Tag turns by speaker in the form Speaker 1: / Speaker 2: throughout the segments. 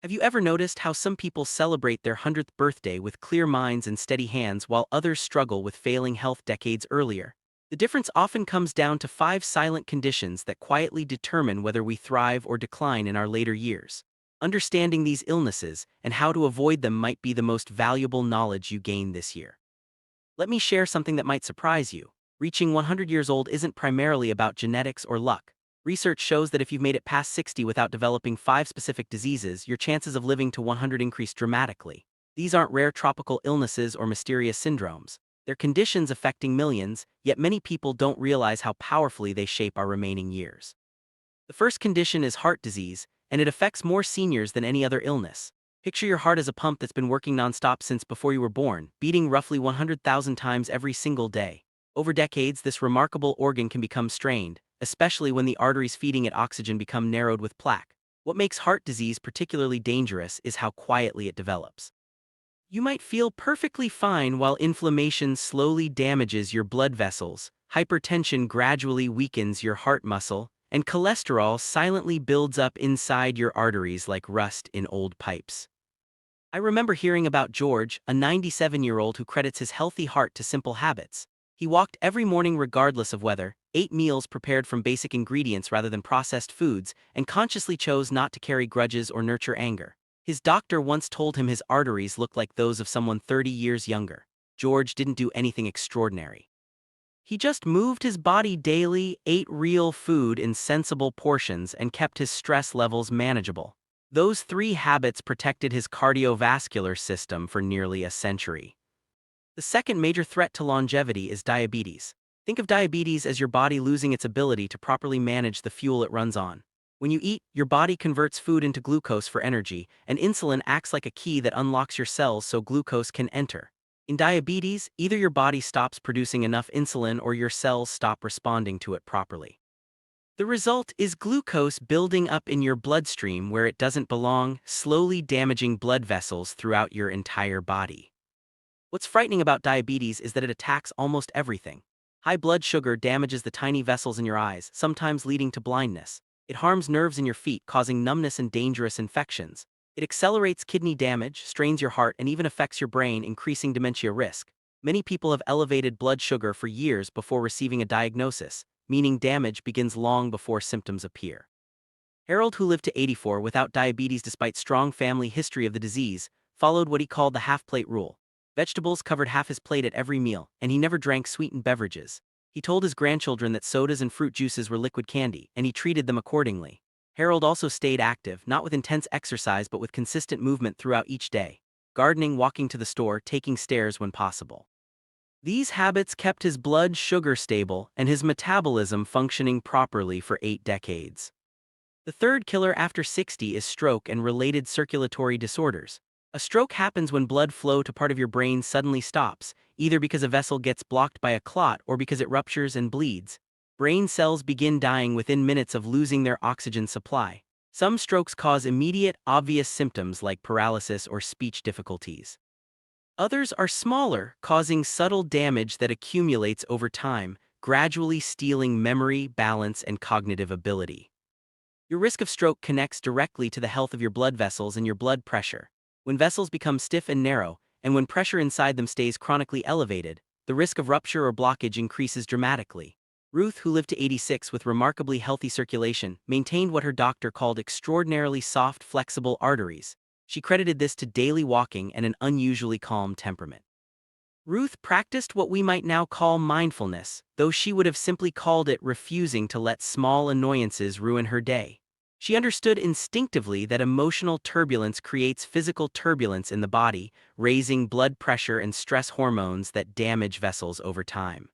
Speaker 1: Have you ever noticed how some people celebrate their 100th birthday with clear minds and steady hands while others struggle with failing health decades earlier? The difference often comes down to five silent conditions that quietly determine whether we thrive or decline in our later years. Understanding these illnesses and how to avoid them might be the most valuable knowledge you gain this year. Let me share something that might surprise you. Reaching 100 years old isn't primarily about genetics or luck. Research shows that if you've made it past 60 without developing five specific diseases, your chances of living to 100 increase dramatically. These aren't rare tropical illnesses or mysterious syndromes. They're conditions affecting millions, yet many people don't realize how powerfully they shape our remaining years. The first condition is heart disease, and it affects more seniors than any other illness. Picture your heart as a pump that's been working nonstop since before you were born, beating roughly 100,000 times every single day. Over decades, this remarkable organ can become strained, especially when the arteries feeding it oxygen become narrowed with plaque. What makes heart disease particularly dangerous is how quietly it develops. You might feel perfectly fine while inflammation slowly damages your blood vessels, hypertension gradually weakens your heart muscle, and cholesterol silently builds up inside your arteries like rust in old pipes. I remember hearing about George, a 97-year-old who credits his healthy heart to simple habits. He walked every morning regardless of weather, ate meals prepared from basic ingredients rather than processed foods, and consciously chose not to carry grudges or nurture anger. His doctor once told him his arteries looked like those of someone 30 years younger. George didn't do anything extraordinary. He just moved his body daily, ate real food in sensible portions, and kept his stress levels manageable. Those three habits protected his cardiovascular system for nearly a century. The second major threat to longevity is diabetes. Think of diabetes as your body losing its ability to properly manage the fuel it runs on. When you eat, your body converts food into glucose for energy, and insulin acts like a key that unlocks your cells so glucose can enter. In diabetes, either your body stops producing enough insulin or your cells stop responding to it properly. The result is glucose building up in your bloodstream where it doesn't belong, slowly damaging blood vessels throughout your entire body. What's frightening about diabetes is that it attacks almost everything. High blood sugar damages the tiny vessels in your eyes, sometimes leading to blindness. It harms nerves in your feet, causing numbness and dangerous infections. It accelerates kidney damage, strains your heart, and even affects your brain, increasing dementia risk. Many people have elevated blood sugar for years before receiving a diagnosis, meaning damage begins long before symptoms appear. Harold, who lived to 84 without diabetes despite strong family history of the disease, followed what he called the half-plate rule. Vegetables covered half his plate at every meal, and he never drank sweetened beverages. He told his grandchildren that sodas and fruit juices were liquid candy, and he treated them accordingly. Harold also stayed active, not with intense exercise but with consistent movement throughout each day. Gardening, walking to the store, taking stairs when possible. These habits kept his blood sugar stable and his metabolism functioning properly for 8 decades. The third killer after 60 is stroke and related circulatory disorders. A stroke happens when blood flow to part of your brain suddenly stops, either because a vessel gets blocked by a clot or because it ruptures and bleeds. Brain cells begin dying within minutes of losing their oxygen supply. Some strokes cause immediate, obvious symptoms like paralysis or speech difficulties. Others are smaller, causing subtle damage that accumulates over time, gradually stealing memory, balance, and cognitive ability. Your risk of stroke connects directly to the health of your blood vessels and your blood pressure. When vessels become stiff and narrow, and when pressure inside them stays chronically elevated, the risk of rupture or blockage increases dramatically. Ruth, who lived to 86 with remarkably healthy circulation, maintained what her doctor called extraordinarily soft, flexible arteries. She credited this to daily walking and an unusually calm temperament. Ruth practiced what we might now call mindfulness, though she would have simply called it refusing to let small annoyances ruin her day. She understood instinctively that emotional turbulence creates physical turbulence in the body, raising blood pressure and stress hormones that damage vessels over time.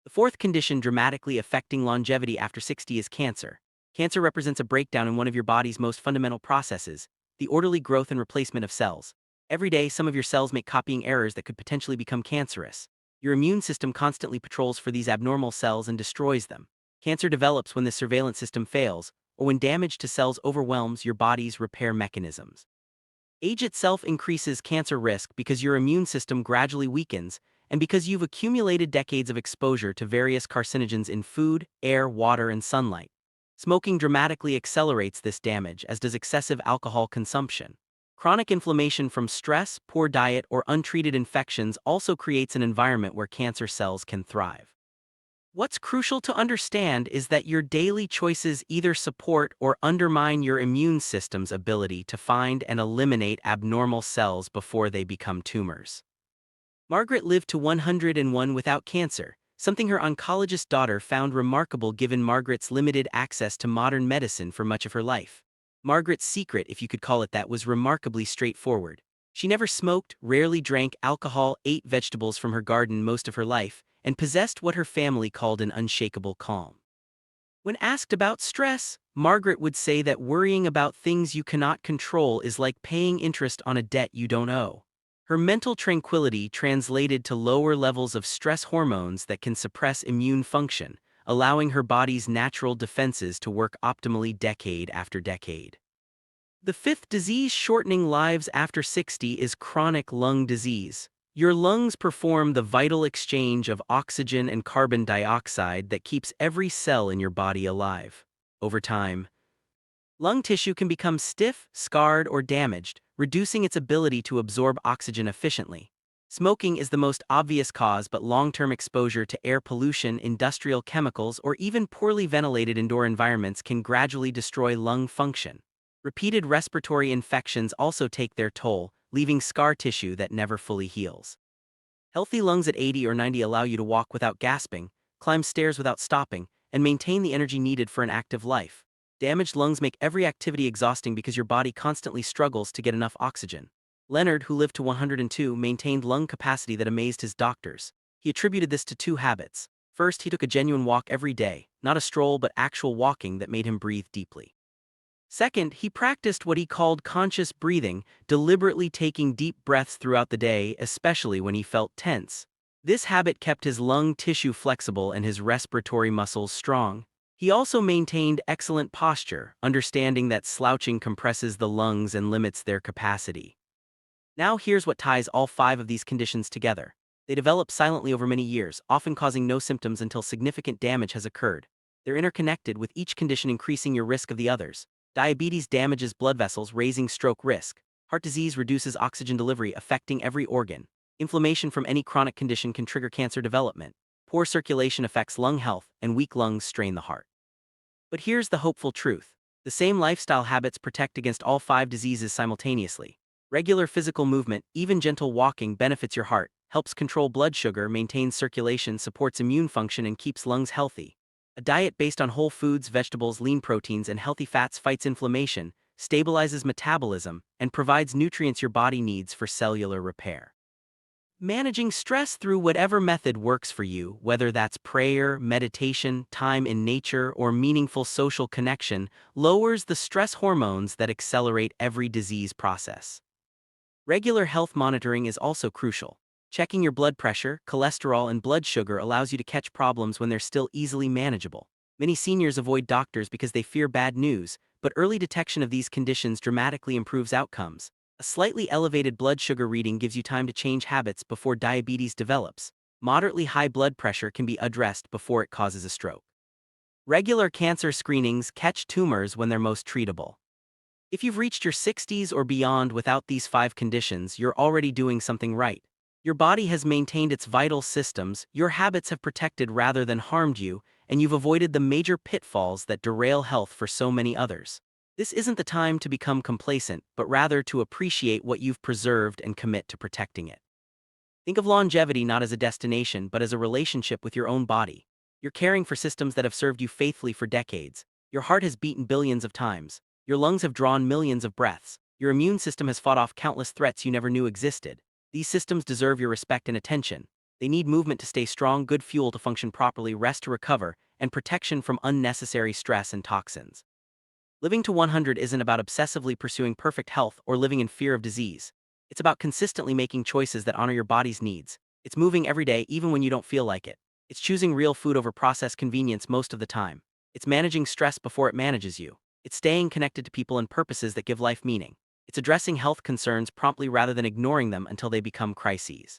Speaker 1: The fourth condition dramatically affecting longevity after 60 is cancer. Cancer represents a breakdown in one of your body's most fundamental processes, the orderly growth and replacement of cells. Every day, some of your cells make copying errors that could potentially become cancerous. Your immune system constantly patrols for these abnormal cells and destroys them. Cancer develops when this surveillance system fails, or when damage to cells overwhelms your body's repair mechanisms. Age itself increases cancer risk because your immune system gradually weakens, and because you've accumulated decades of exposure to various carcinogens in food, air, water, and sunlight. Smoking dramatically accelerates this damage, as does excessive alcohol consumption. Chronic inflammation from stress, poor diet, or untreated infections also creates an environment where cancer cells can thrive. What's crucial to understand is that your daily choices either support or undermine your immune system's ability to find and eliminate abnormal cells before they become tumors. Margaret lived to 101 without cancer, something her oncologist daughter found remarkable given Margaret's limited access to modern medicine for much of her life. Margaret's secret, if you could call it that, was remarkably straightforward. She never smoked, rarely drank alcohol, ate vegetables from her garden most of her life, and possessed what her family called an unshakable calm. When asked about stress, Margaret would say that worrying about things you cannot control is like paying interest on a debt you don't owe. Her mental tranquility translated to lower levels of stress hormones that can suppress immune function, allowing her body's natural defenses to work optimally decade after decade. The fifth disease shortening lives after 60 is chronic lung disease. Your lungs perform the vital exchange of oxygen and carbon dioxide that keeps every cell in your body alive. Over time, lung tissue can become stiff, scarred, or damaged, reducing its ability to absorb oxygen efficiently. Smoking is the most obvious cause, but long-term exposure to air pollution, industrial chemicals, or even poorly ventilated indoor environments can gradually destroy lung function. Repeated respiratory infections also take their toll, leaving scar tissue that never fully heals. Healthy lungs at 80 or 90 allow you to walk without gasping, climb stairs without stopping, and maintain the energy needed for an active life. Damaged lungs make every activity exhausting because your body constantly struggles to get enough oxygen. Leonard, who lived to 102, maintained lung capacity that amazed his doctors. He attributed this to two habits. First, he took a genuine walk every day, not a stroll but actual walking that made him breathe deeply. Second, he practiced what he called conscious breathing, deliberately taking deep breaths throughout the day, especially when he felt tense. This habit kept his lung tissue flexible and his respiratory muscles strong. He also maintained excellent posture, understanding that slouching compresses the lungs and limits their capacity. Now here's what ties all five of these conditions together. They develop silently over many years, often causing no symptoms until significant damage has occurred. They're interconnected, with each condition increasing your risk of the others. Diabetes damages blood vessels, raising stroke risk. Heart disease reduces oxygen delivery, affecting every organ. Inflammation from any chronic condition can trigger cancer development. Poor circulation affects lung health, and weak lungs strain the heart. But here's the hopeful truth. The same lifestyle habits protect against all five diseases simultaneously. Regular physical movement, even gentle walking, benefits your heart, helps control blood sugar, maintains circulation, supports immune function, and keeps lungs healthy. A diet based on whole foods, vegetables, lean proteins, and healthy fats fights inflammation, stabilizes metabolism, and provides nutrients your body needs for cellular repair. Managing stress through whatever method works for you, whether that's prayer, meditation, time in nature, or meaningful social connection, lowers the stress hormones that accelerate every disease process. Regular health monitoring is also crucial. Checking your blood pressure, cholesterol, and blood sugar allows you to catch problems when they're still easily manageable. Many seniors avoid doctors because they fear bad news, but early detection of these conditions dramatically improves outcomes. A slightly elevated blood sugar reading gives you time to change habits before diabetes develops. Moderately high blood pressure can be addressed before it causes a stroke. Regular cancer screenings catch tumors when they're most treatable. If you've reached your 60s or beyond without these five conditions, you're already doing something right. Your body has maintained its vital systems, your habits have protected rather than harmed you, and you've avoided the major pitfalls that derail health for so many others. This isn't the time to become complacent, but rather to appreciate what you've preserved and commit to protecting it. Think of longevity not as a destination, but as a relationship with your own body. You're caring for systems that have served you faithfully for decades. Your heart has beaten billions of times. Your lungs have drawn millions of breaths. Your immune system has fought off countless threats you never knew existed. These systems deserve your respect and attention. They need movement to stay strong, good fuel to function properly, rest to recover, and protection from unnecessary stress and toxins. Living to 100 isn't about obsessively pursuing perfect health or living in fear of disease. It's about consistently making choices that honor your body's needs. It's moving every day even when you don't feel like it. It's choosing real food over processed convenience most of the time. It's managing stress before it manages you. It's staying connected to people and purposes that give life meaning. It's addressing health concerns promptly rather than ignoring them until they become crises.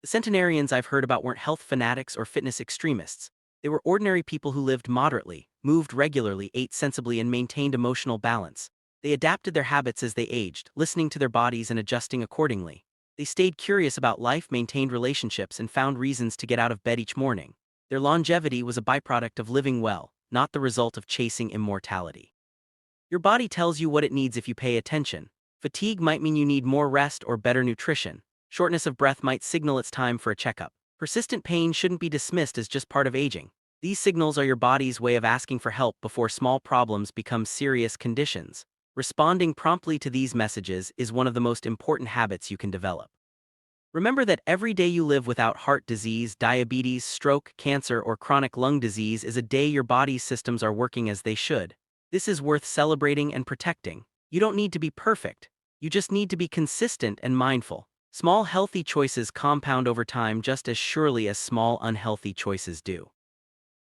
Speaker 1: The centenarians I've heard about weren't health fanatics or fitness extremists. They were ordinary people who lived moderately, moved regularly, ate sensibly, and maintained emotional balance. They adapted their habits as they aged, listening to their bodies and adjusting accordingly. They stayed curious about life, maintained relationships, and found reasons to get out of bed each morning. Their longevity was a byproduct of living well, not the result of chasing immortality. Your body tells you what it needs if you pay attention. Fatigue might mean you need more rest or better nutrition. Shortness of breath might signal it's time for a checkup. Persistent pain shouldn't be dismissed as just part of aging. These signals are your body's way of asking for help before small problems become serious conditions. Responding promptly to these messages is one of the most important habits you can develop. Remember that every day you live without heart disease, diabetes, stroke, cancer, or chronic lung disease is a day your body's systems are working as they should. This is worth celebrating and protecting. You don't need to be perfect. You just need to be consistent and mindful. Small healthy choices compound over time just as surely as small unhealthy choices do.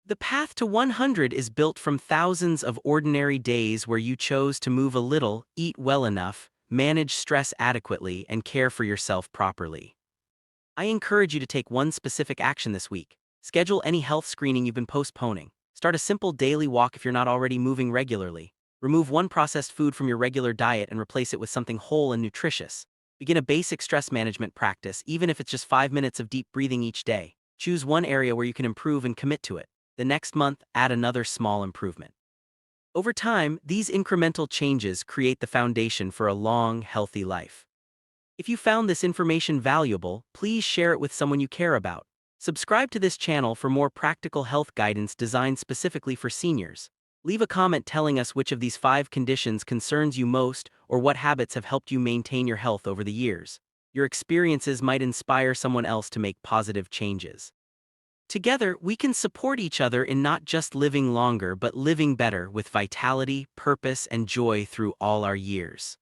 Speaker 1: The path to 100 is built from thousands of ordinary days where you chose to move a little, eat well enough, manage stress adequately, and care for yourself properly. I encourage you to take one specific action this week. Schedule any health screening you've been postponing. Start a simple daily walk if you're not already moving regularly. Remove one processed food from your regular diet and replace it with something whole and nutritious. Begin a basic stress management practice, even if it's just 5 minutes of deep breathing each day. Choose one area where you can improve and commit to it. The next month, add another small improvement. Over time, these incremental changes create the foundation for a long, healthy life. If you found this information valuable, please share it with someone you care about. Subscribe to this channel for more practical health guidance designed specifically for seniors. Leave a comment telling us which of these 5 conditions concerns you most or what habits have helped you maintain your health over the years. Your experiences might inspire someone else to make positive changes. Together, we can support each other in not just living longer but living better with vitality, purpose, and joy through all our years.